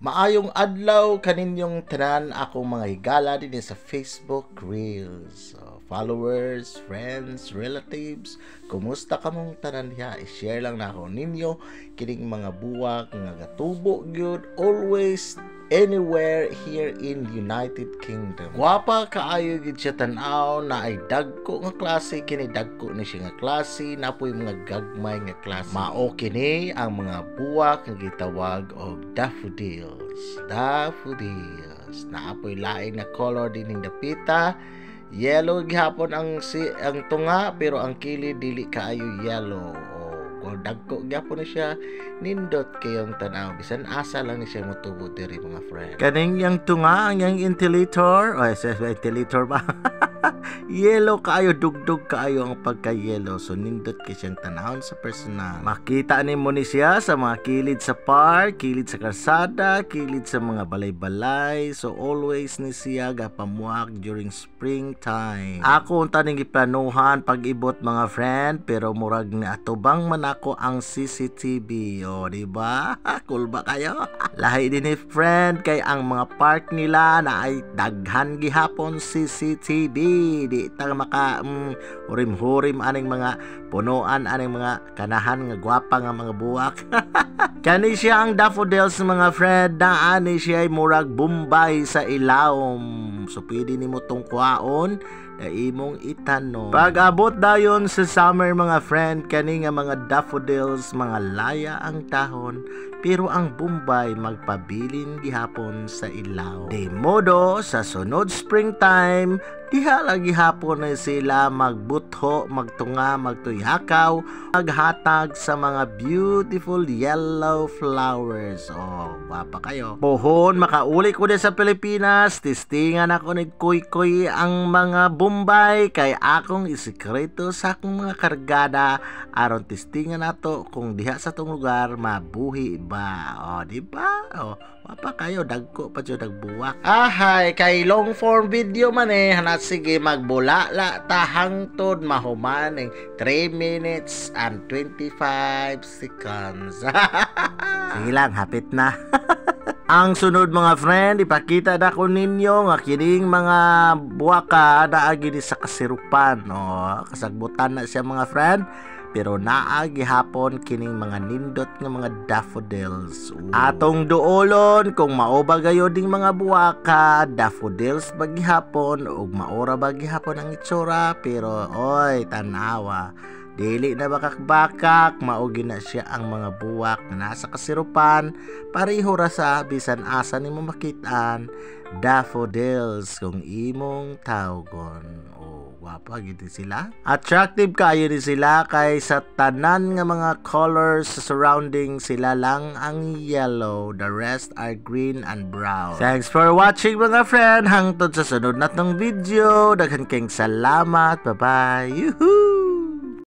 Maayong adlaw kaninyong tanan, akong mga higala din sa Facebook Reels. So, followers, friends, relatives, kumusta kamong tanan diha? I-share lang na ako ninyo kining mga buwak nga gatubo gyud always anywhere here in United Kingdom. Gwapa kaayo gid siya tan-aw, na ay dagko nga klase, kini dagko ni siya nga klase, napoy mga gagmay nga klase. Mao kini ang mga buwak nga gitawag og daffodils. Daffodils. Naapoy lain na color din ning dapita. Yellow gihapon ang tunga, pero ang kilid dili kaayo yellow. Kung dagko gyapon na siya, nindot kayong tanaw, bisan asa lang ni siya motubo diri mga friend. Kaning yang tunga, ang yang ventilator, ventilator ba? Yellow kaayo, dugdug kaayo ang pagka-yellow, so nindot kay siyang tanahon sa personal. Makita ni mo ni siya sa mga kilid sa park, kilid sa kalsada, kilid sa mga balay-balay, so always ni siya gapamuak during springtime. Ako unta ning giplanuhan pag-ibot mga friend, pero murag ni atubang man ako ang CCTV, o diba? Cool ba kayo? Lahi din ni friend, kay ang mga park nila na ay daghan gihapon CCTV. Di ta maka hurim-hurim aning mga punuan, aning mga kanahan nga gwapa nga mga buwak. Kani siya ang daffodils mga friend, na ani siya ay murag Bombay sa ilawom. So pwede nimo tong kuhaon na imong itanom. Pag-abot dayon sa summer mga friend, kani nga mga daffodils mga laya ang tahon, pero ang Bombay magpabilin gihapon sa ilaw. De modo sa sunod springtime, diha lagi hapon na sila magbutho, magtunga, magtuyhakaw, maghatag sa mga beautiful yellow flowers. Oh, wapa kayo. Pohon, makauli ko din sa Pilipinas, testingan ako ni Kuy ang mga Bombay, kay akong isikreto sa akong mga kargada, aron testingan nato kung diha sa tong lugar mabuhi ba. Oh, di ba? Oh, wapa kayo, dagko pa jud dagbuwak. Ahay, kay long form video man hanat sige magbulala ta hangtod mahuman 3 minutes and 25 seconds. Sige lang, hapit na. Ang sunod mga friend, ipakita na ko ninyo nga kining mga buwaka naagi ni sa kasirupan, no? Kasagbutan na siya mga friend, pero naagi hapon kining mga nindot nga mga daffodils. Atong duolon kung maoba gayo ding mga buwaka, daffodils bagihapon ug maora bagihapon ang itsura, pero oy tanawa, dili na bakak-bakak, maugi na siya ang mga buwak na nasa kasirupan, pareho ra sa bisan asa nimo makitaan, daffodils kung imong tawgon. Wapa gid sila. Attractive kayo ni sila, kay sa tanan nga mga colors sa surrounding sila lang ang yellow, the rest are green and brown. Thanks for watching mga friend, hangtod sa sunod natong video. Daghan kayong salamat. Bye bye. Yuhuu.